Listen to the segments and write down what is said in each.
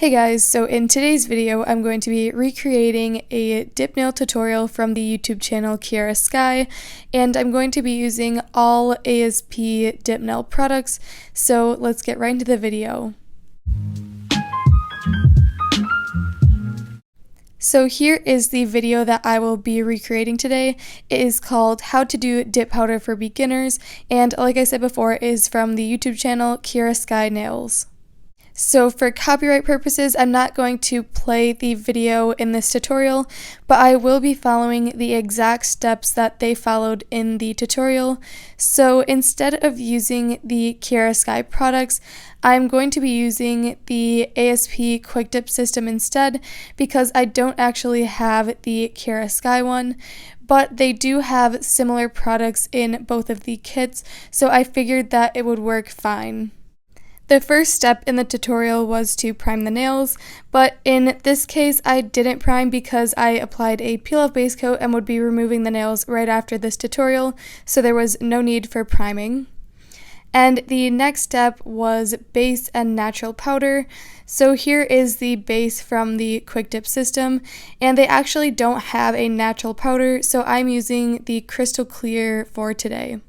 Hey guys, so in today's video I'm going to be recreating a dip nail tutorial from the YouTube channel Kiara Sky, and I'm going to be using all ASP dip nail products, so let's get right into the video. So here is the video that I will be recreating today. It is called How to Do Dip Powder for Beginners, and like I said before, it is from the YouTube channel Kiara Sky Nails. So for copyright purposes, I'm not going to play the video in this tutorial, but I will be following the exact steps that they followed in the tutorial. So instead of using the Kiara Sky products, I'm going to be using the ASP Quick Dip system instead, because I don't actually have the Kiara Sky one, but they do have similar products in both of the kits, so I figured that it would work fine. The first step in the tutorial was to prime the nails, but in this case I didn't prime because I applied a peel-off base coat and would be removing the nails right after this tutorial, so there was no need for priming. And the next step was base and natural powder. So here is the base from the Quick Dip system, and they actually don't have a natural powder, so I'm using the crystal clear for today.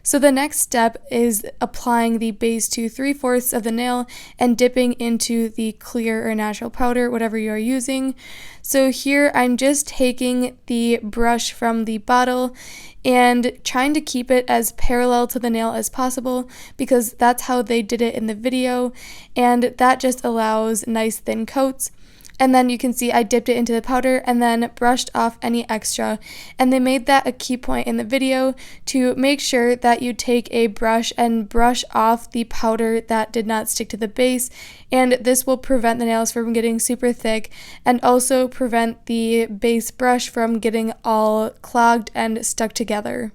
So the next step is applying the base to 3/4 of the nail and dipping into the clear or natural powder, whatever you are using. So here I'm just taking the brush from the bottle and trying to keep it as parallel to the nail as possible, because that's how they did it in the video, and that just allows nice thin coats. And then you can see I dipped it into the powder and then brushed off any extra. And they made that a key point in the video to make sure that you take a brush and brush off the powder that did not stick to the base. And this will prevent the nails from getting super thick and also prevent the base brush from getting all clogged and stuck together.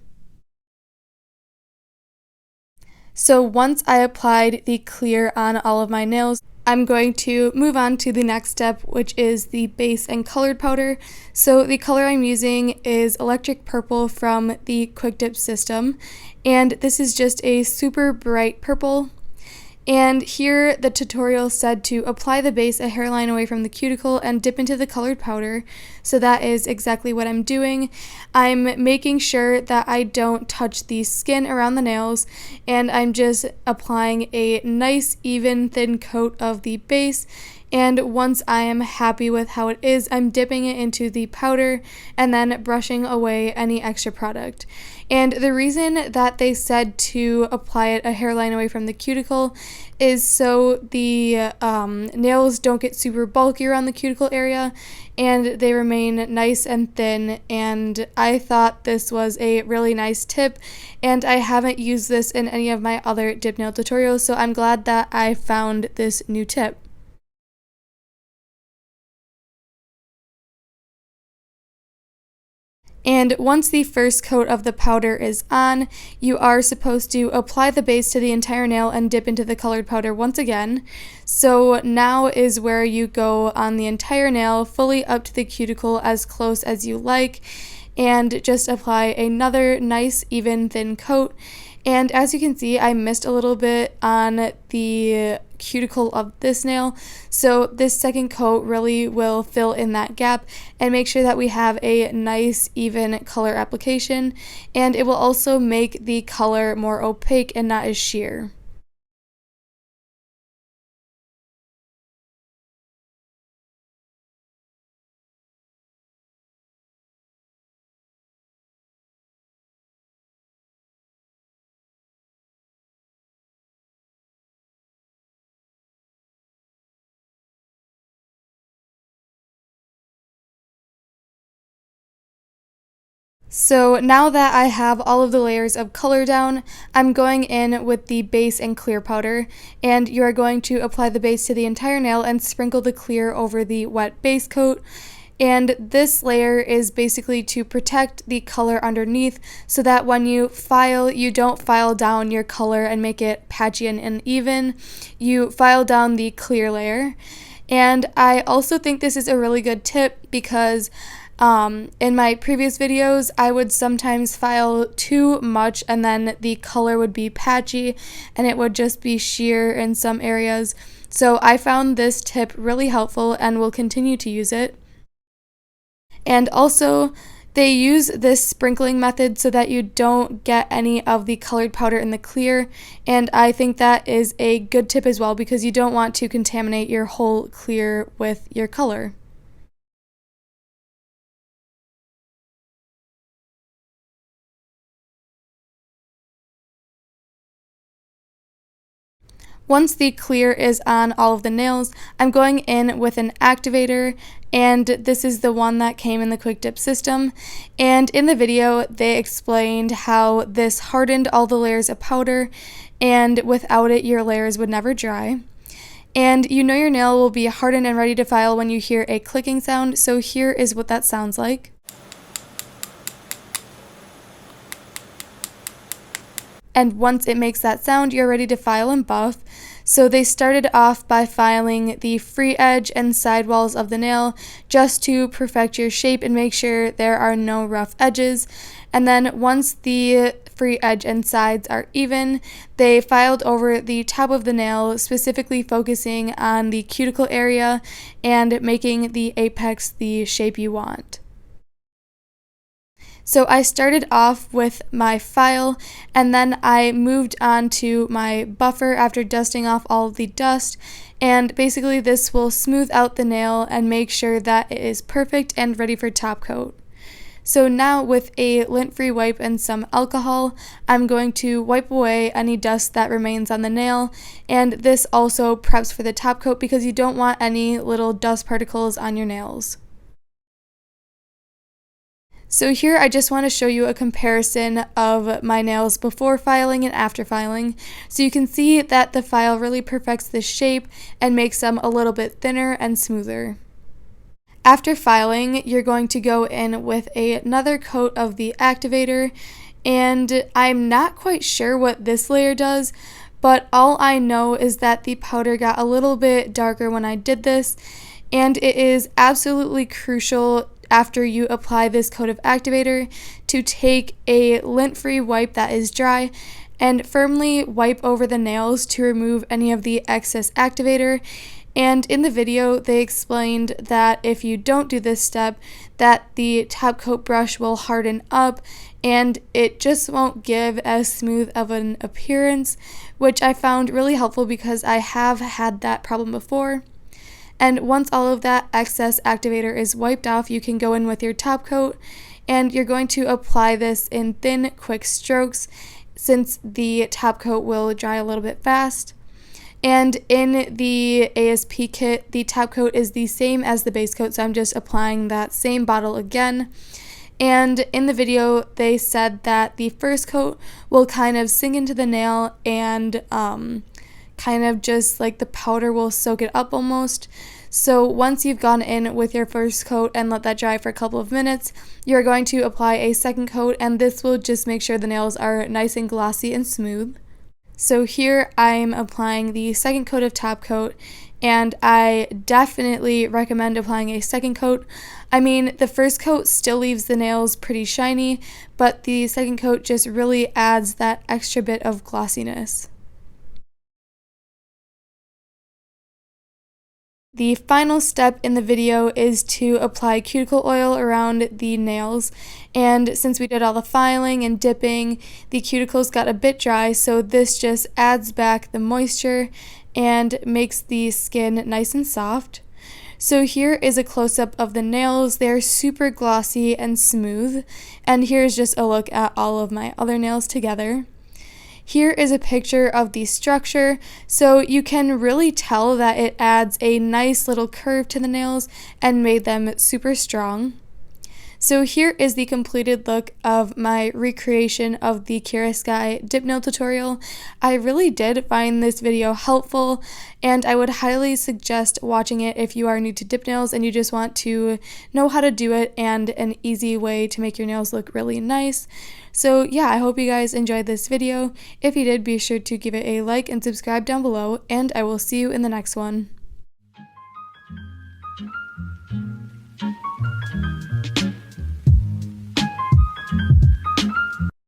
So once I applied the clear on all of my nails, I'm going to move on to the next step, which is the base and colored powder. So the color I'm using is Electric Purple from the Quick Dip system, and this is just a super bright purple. And here the tutorial said to apply the base a hairline away from the cuticle and dip into the colored powder. So that is exactly what I'm doing. I'm making sure that I don't touch the skin around the nails, and I'm just applying a nice even thin coat of the base. And once I am happy with how it is, I'm dipping it into the powder and then brushing away any extra product. And the reason that they said to apply it a hairline away from the cuticle is so the nails don't get super bulky around the cuticle area and they remain nice and thin. And I thought this was a really nice tip, and I haven't used this in any of my other dip nail tutorials, so I'm glad that I found this new tip. And once the first coat of the powder is on, you are supposed to apply the base to the entire nail and dip into the colored powder once again. So now is where you go on the entire nail, fully up to the cuticle as close as you like, and just apply another nice even thin coat. And as you can see, I missed a little bit on the cuticle of this nail, so this second coat really will fill in that gap and make sure that we have a nice even color application, and it will also make the color more opaque and not as sheer. So now that I have all of the layers of color down, I'm going in with the base and clear powder, and you are going to apply the base to the entire nail and sprinkle the clear over the wet base coat. And this layer is basically to protect the color underneath so that when you file, you don't file down your color and make it patchy and uneven. You file down the clear layer. And I also think this is a really good tip because in my previous videos, I would sometimes file too much and then the color would be patchy and it would just be sheer in some areas. So I found this tip really helpful and will continue to use it. And also, they use this sprinkling method so that you don't get any of the colored powder in the clear, and I think that is a good tip as well because you don't want to contaminate your whole clear with your color. Once the clear is on all of the nails, I'm going in with an activator, and this is the one that came in the quick dip system. And in the video, they explained how this hardened all the layers of powder, and without it, your layers would never dry. And you know your nail will be hardened and ready to file when you hear a clicking sound, so here is what that sounds like. And once it makes that sound, you're ready to file and buff. So they started off by filing the free edge and side walls of the nail just to perfect your shape and make sure there are no rough edges. And then once the free edge and sides are even, they filed over the top of the nail, specifically focusing on the cuticle area and making the apex the shape you want. So I started off with my file, and then I moved on to my buffer after dusting off all of the dust, and basically this will smooth out the nail and make sure that it is perfect and ready for top coat. So now with a lint-free wipe and some alcohol, I'm going to wipe away any dust that remains on the nail, and this also preps for the top coat because you don't want any little dust particles on your nails. So here I just want to show you a comparison of my nails before filing and after filing. So you can see that the file really perfects the shape and makes them a little bit thinner and smoother. After filing, you're going to go in with another coat of the activator, and I'm not quite sure what this layer does, but all I know is that the powder got a little bit darker when I did this, and it is absolutely crucial after you apply this coat of activator to take a lint-free wipe that is dry and firmly wipe over the nails to remove any of the excess activator. And in the video they explained that if you don't do this step, that the top coat brush will harden up and it just won't give as smooth of an appearance, which I found really helpful because I have had that problem before. And once all of that excess activator is wiped off, you can go in with your top coat, and you're going to apply this in thin, quick strokes since the top coat will dry a little bit fast. And in the ASP kit, the top coat is the same as the base coat, so I'm just applying that same bottle again. And in the video, they said that the first coat will kind of sink into the nail and kind of just like the powder will soak it up almost. So once you've gone in with your first coat and let that dry for a couple of minutes, you're going to apply a second coat, and this will just make sure the nails are nice and glossy and smooth. So here I'm applying the second coat of top coat, and I definitely recommend applying a second coat. I mean, the first coat still leaves the nails pretty shiny, but the second coat just really adds that extra bit of glossiness. The final step in the video is to apply cuticle oil around the nails, and since we did all the filing and dipping, the cuticles got a bit dry, so this just adds back the moisture and makes the skin nice and soft. So here is a close-up of the nails. They're super glossy and smooth, and here's just a look at all of my other nails together. Here is a picture of the structure, so you can really tell that it adds a nice little curve to the nails and made them super strong. So here is the completed look of my recreation of the Kiara Sky dip nail tutorial. I really did find this video helpful, and I would highly suggest watching it if you are new to dip nails and you just want to know how to do it and an easy way to make your nails look really nice. So yeah, I hope you guys enjoyed this video. If you did, be sure to give it a like and subscribe down below, and I will see you in the next one.